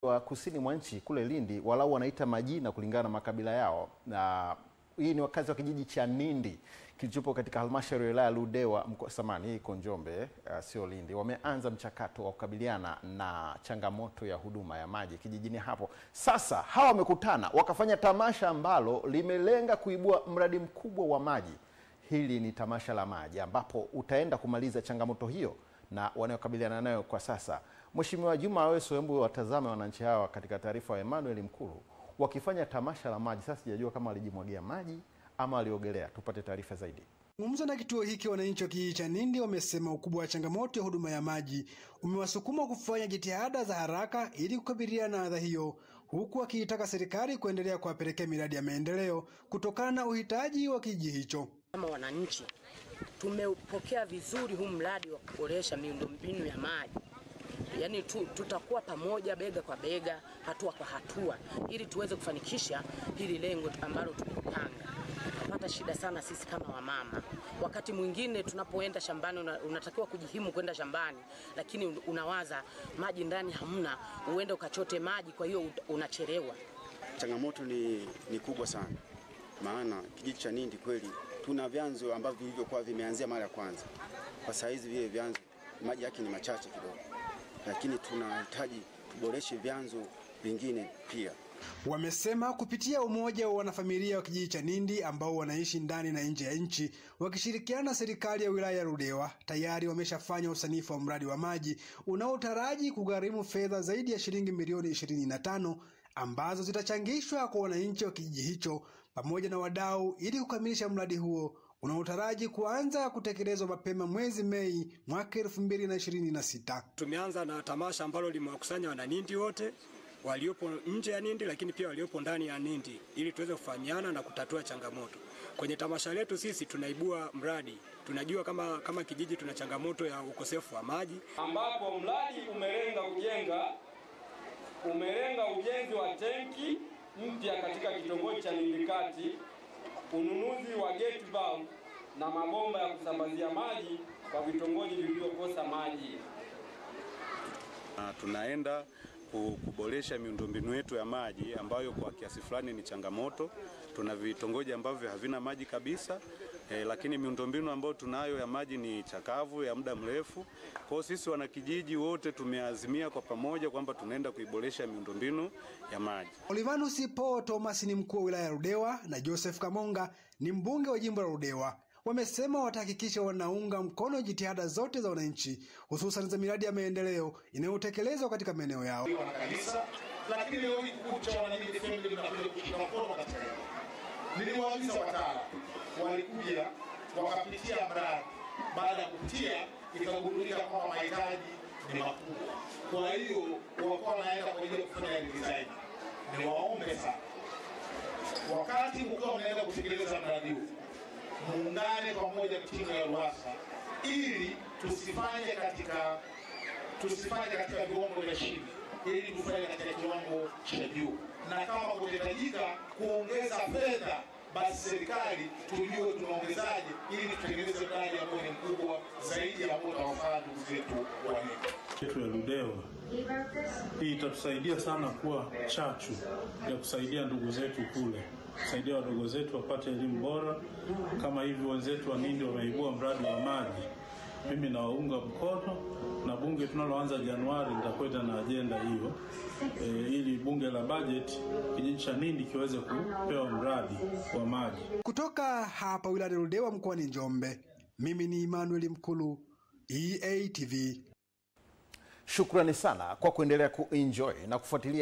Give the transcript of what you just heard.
wa kusini mwa nchi kule Lindi walau wanaita majina kulingana na makabila yao, na hii ni wakazi wa kijiji cha Nindi kilichopo katika halmashauri ya wilaya Ludewa mkoani iko Njombe, sio Lindi. Wameanza mchakato wa kukabiliana na changamoto ya huduma ya maji kijijini hapo. Sasa hawa wamekutana wakafanya tamasha ambalo limelenga kuibua mradi mkubwa wa maji. Hili ni tamasha la maji ambapo utaenda kumaliza changamoto hiyo na wanayokabiliana nayo kwa sasa. Mheshimiwa Juma Aweso, hebu watazame wananchi hawa katika taarifa ya Emmanuel Mkulu wakifanya tamasha la maji. Sasa sijajua kama walijimwagia maji ama waliogelea. Tupate taarifa zaidi. Ngumzo na kituo hiki, wananchi wa kijiji cha Nindi wamesema ukubwa wa changamoto ya huduma ya maji umewasukuma kufanya jitihada za haraka ili kukabiliana na adha hiyo, huku wakiitaka serikali kuendelea kuwapelekea miradi ya maendeleo kutokana na uhitaji wa kijiji hicho. Kama wananchi tumepokea vizuri huu mradi wa kuboresha miundombinu ya maji. Yaani tutakuwa pamoja bega kwa bega, hatua kwa hatua, ili tuweze kufanikisha hili lengo ambalo tumepanga. Tunapata shida sana sisi kama wamama. Wakati mwingine tunapoenda shambani unatakiwa kujihimu kwenda shambani, lakini unawaza maji ndani hamna, uende ukachote maji, kwa hiyo unachelewa. Changamoto ni kubwa sana. Maana kijiji cha Nindi kweli tuna vyanzo ambavyo vilivyokuwa vimeanzia mara ya kwanza. Kwa saa hizi vile vyanzo maji yake ni machache kidogo, lakini tunahitaji kuboresha vyanzo vingine pia. Wamesema kupitia umoja wa wanafamilia wa kijiji cha Nindi ambao wanaishi ndani na nje ya nchi, wakishirikiana na serikali ya wilaya ya Ludewa, tayari wameshafanya usanifu wa mradi wa maji unaotaraji kugharimu fedha zaidi ya shilingi milioni 25 ambazo zitachangishwa kwa wananchi wa kijiji hicho pamoja na wadau ili kukamilisha mradi huo unaotaraji kuanza kutekelezwa mapema mwezi Mei mwaka 2026. Tumeanza na tamasha ambalo limewakusanya wananindi wote waliopo nje ya Nindi, lakini pia waliopo ndani ya Nindi, ili tuweze kufahamiana na kutatua changamoto. Kwenye tamasha letu sisi tunaibua mradi. Tunajua kama kijiji tuna changamoto ya ukosefu wa maji, ambapo mradi umelenga ujenzi wa tenki mpya katika kitongoji cha Nindi Kati, ununuzi wa gate valve na mabomba ya kusambazia maji kwa vitongoji vilivyokosa maji. Tunaenda kuboresha miundombinu yetu ya maji ambayo kwa kiasi fulani ni changamoto. Tuna vitongoji ambavyo havina maji kabisa, lakini miundombinu ambayo tunayo ya maji ni chakavu ya muda mrefu. Kwa hiyo sisi wanakijiji wote tumeazimia kwa pamoja kwamba tunaenda kuiboresha miundombinu ya maji. Olivanus Paul Thomas ni mkuu wa wilaya ya Ludewa na Joseph Kamonga ni mbunge wa jimbo la Ludewa. Wamesema watahakikisha wanaunga mkono jitihada zote za wananchi, hususan za miradi ya maendeleo inayotekelezwa katika maeneo yao. Kanisa, lakini leo hii kukucha wananchi family mnakuja kushika mkono katika hilo. Niliwauliza wataalamu, walikuja wakapitia mradi. Baada ya kupitia ikagundulika kwamba mahitaji ni makubwa. Kwa hiyo walikuwa wanaenda kwa ajili ya kufanya design. Niwaombe sana, wakati mkiwa mnaenda kutekeleza mradi huu, muungane pamoja timu ya RUWASA ili tusifanye katika viwango vya chini, ili tufanye katika kiwango cha juu, na kama kuhitajika kuongeza fedha, basi serikali tujue tunaongezaje ili tutengeneze mradi ambao ni mkubwa zaidi ya ambao utawafaa ndugu zetu wa yetu ya Ludewa. Hii itatusaidia sana kuwa chachu ya kusaidia ndugu zetu kule, kusaidia wadogo zetu wapate elimu bora kama hivi wenzetu wa Nindi wameibua mradi wa maji. Mimi nawaunga mkono, na bunge tunaloanza Januari nitakwenda na ajenda hiyo ili bunge la budget kijiji cha Nindi kiweze kupewa mradi wa maji. Kutoka hapa wilaya ya Ludewa mkoani Njombe, mimi ni Emmanuel Mkulu, EATV. Shukrani sana kwa kuendelea kuenjoy na kufuatilia